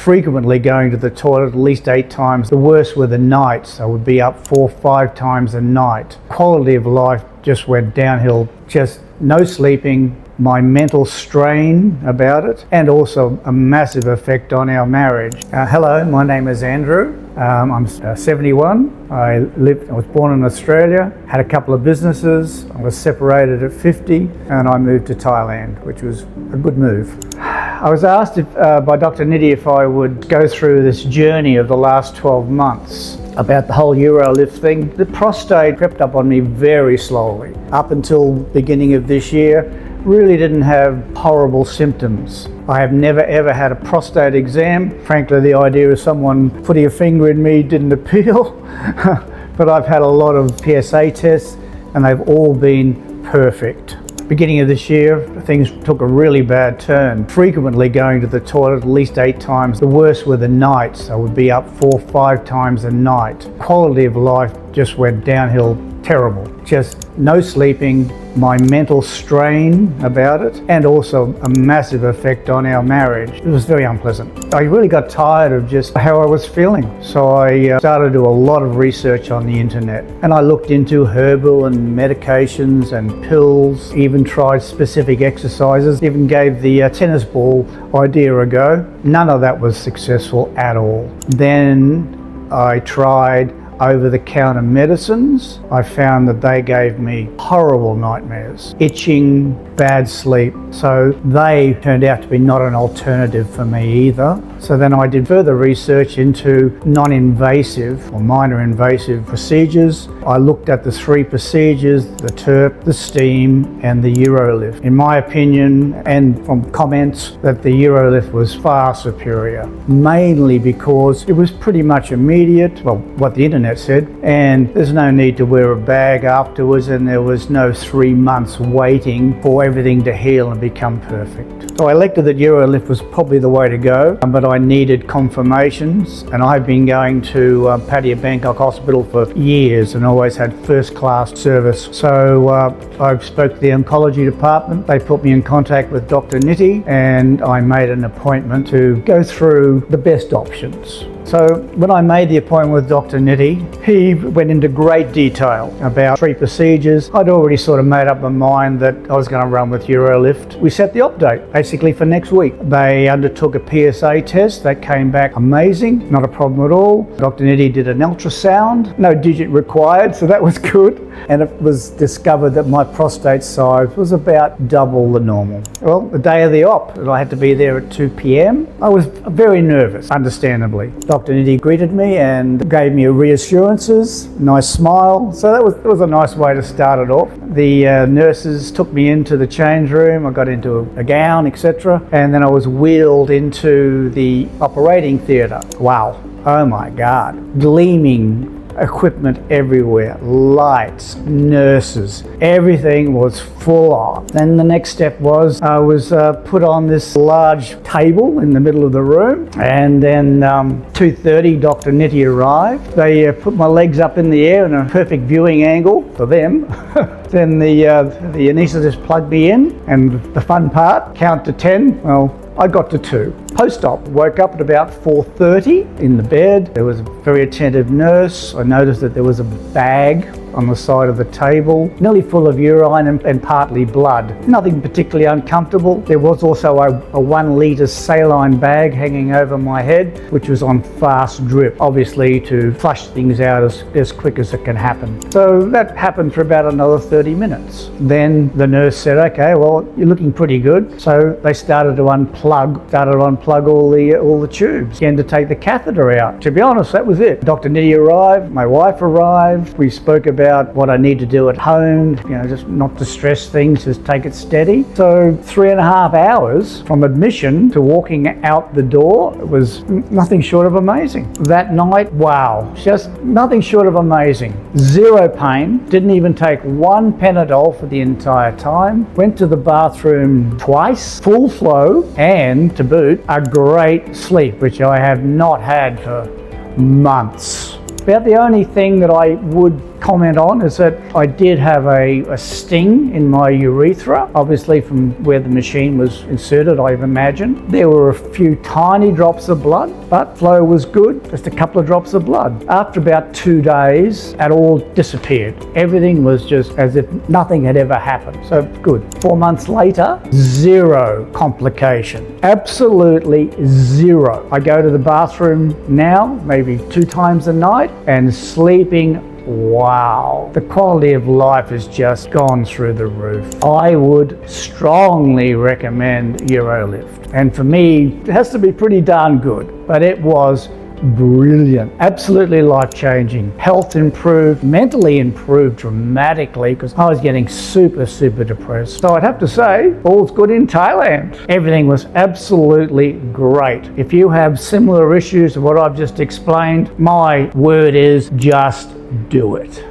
frequently going to the toilet at least 8 times. The worst were the nights. I would be up 4 or 5 times a night. Quality of life just went downhill. Just no sleeping, my mental strain about it, and also a massive effect on our marriage. Hello, my name is Andrew. I'm 71. I was born in Australia, had a couple of businesses. I was separated at 50 and I moved to Thailand, which was a good move. I was asked by Dr. Niti if I would go through this journey of the last 12 months about the whole UroLift thing. The prostate crept up on me very slowly. Up until beginning of this year, really didn't have horrible symptoms. I have never ever had a prostate exam. Frankly, the idea of someone putting a finger in me didn't appeal. But I've had a lot of PSA tests and they've all been perfect. Beginning of this year, things took a really bad turn. Frequently going to the toilet at least 8 times. The worst were the nights. I would be up 4 or 5 times a night. Quality of life just went downhill terrible. Just no sleeping, my mental strain about it, and also a massive effect on our marriage. It was very unpleasant. I really got tired of just how I was feeling. So I started to do a lot of research on the internet. And I looked into herbal and medications and pills, even tried specific exercises, even gave the tennis ball idea a go. None of that was successful at all. Then I tried over-the-counter medicines. I found that they gave me horrible nightmares, itching, bad sleep. So they turned out to be not an alternative for me either. So then I did further research into non-invasive or minor invasive procedures. I looked at the 3 procedures, the TURP, the steam and the UroLift. In my opinion, and from comments, that the UroLift was far superior, mainly because it was pretty much immediate, well, what the internet said, and there's no need to wear a bag afterwards, and there was no 3 months waiting for everything to heal and become perfect. So I elected that UroLift was probably the way to go, but I needed confirmations, and I've been going to Pattaya Bangkok Hospital for years and always had first-class service. So I spoke to the oncology department. They put me in contact with Dr. Niti, and I made an appointment to go through the best options. So when I made the appointment with Dr. Niti, he went into great detail about 3 procedures. I'd already sort of made up my mind that I was going to run with UroLift. We set the update basically for next week. They undertook a PSA test that came back amazing, not a problem at all. Dr. Niti did an ultrasound, no digit required, so that was good. And it was discovered that my prostate size was about double the normal. Well, the day of the op, I had to be there at 2 p.m. I was very nervous, understandably. Dr. Niti greeted me and gave me reassurances, nice smile. So that was a nice way to start it off. The nurses took me into the change room. I got into a gown, etc. And then I was wheeled into the operating theatre. Wow. Oh my God. Gleaming equipment everywhere, lights, nurses, everything was full on. Then the next step was I was put on this large table in the middle of the room, and then 2:30 Dr. Niti arrived. They put my legs up in the air in a perfect viewing angle for them. Then the anaesthetist plugged me in, and the fun part, count to 10. Well, I got to 2. Post-op, woke up at about 4:30 in the bed. There was a very attentive nurse. I noticed that there was a bag on the side of the table, nearly full of urine and partly blood. Nothing particularly uncomfortable. There was also a 1 litre saline bag hanging over my head, which was on fast drip, obviously to flush things out as quick as it can happen. So that happened for about another 30 minutes. Then the nurse said, okay, well, you're looking pretty good. So they started to unplug all the tubes, began to take the catheter out. To be honest, that was it. Dr. Niti arrived, my wife arrived. We spoke about what I need to do at home, just not to stress things, just take it steady. So 3.5 hours from admission to walking out the door, it was nothing short of amazing. That night, wow, just nothing short of amazing. 0 pain, didn't even take 1 Panadol for the entire time. Went to the bathroom twice, full flow, and to boot, a great sleep, which I have not had for months. About the only thing that I would comment on is that I did have a sting in my urethra, obviously from where the machine was inserted, I imagine. There were a few tiny drops of blood, but flow was good, just a couple of drops of blood. After about 2 days, it all disappeared. Everything was just as if nothing had ever happened. So good. 4 months later, zero complication. Absolutely zero. I go to the bathroom now, maybe 2 times a night, and sleeping, wow. The quality of life has just gone through the roof. I would strongly recommend UroLift. And for me, it has to be pretty darn good, but it was brilliant, absolutely life-changing. Health improved, mentally improved dramatically because I was getting super depressed. So I'd have to say, all's good in Thailand. Everything was absolutely great. If you have similar issues to what I've just explained, my word is just do it.